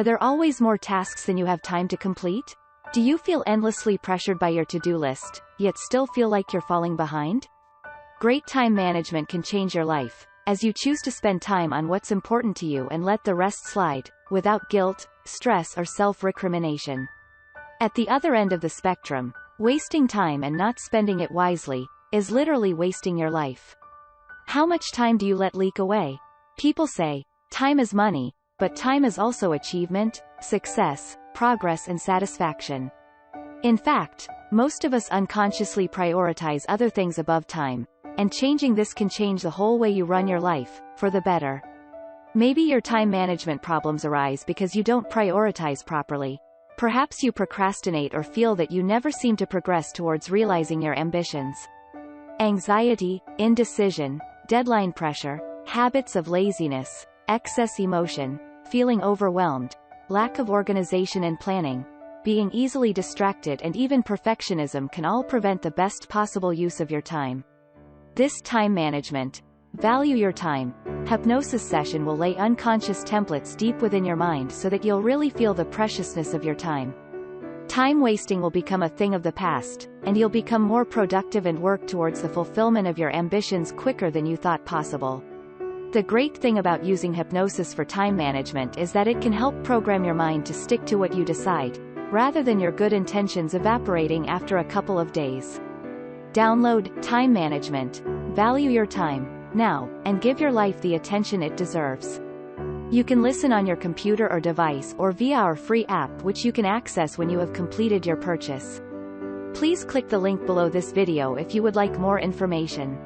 Are there always more tasks than you have time to complete? Do you feel endlessly pressured by your to-do list, yet still feel like you're falling behind? Great time management can change your life, as you choose to spend time on what's important to you and let the rest slide, without guilt, stress or self-recrimination. At the other end of the spectrum, wasting time and not spending it wisely, is literally wasting your life. How much time do you let leak away? People say, time is money, but time is also achievement, success, progress and satisfaction. In fact, most of us unconsciously prioritize other things above time, and changing this can change the whole way you run your life, for the better. Maybe your time management problems arise because you don't prioritize properly. Perhaps you procrastinate or feel that you never seem to progress towards realizing your ambitions. Anxiety, indecision, deadline pressure, habits of laziness, excess emotion, feeling overwhelmed, lack of organization and planning, being easily distracted and even perfectionism can all prevent the best possible use of your time. This time management, value your time, hypnosis session will lay unconscious templates deep within your mind so that you'll really feel the preciousness of your time. Time wasting will become a thing of the past, and you'll become more productive and work towards the fulfillment of your ambitions quicker than you thought possible. The great thing about using hypnosis for time management is that it can help program your mind to stick to what you decide, rather than your good intentions evaporating after a couple of days. Download Time Management, value your time, now, and give your life the attention it deserves. You can listen on your computer or device or via our free app which you can access when you have completed your purchase. Please click the link below this video if you would like more information.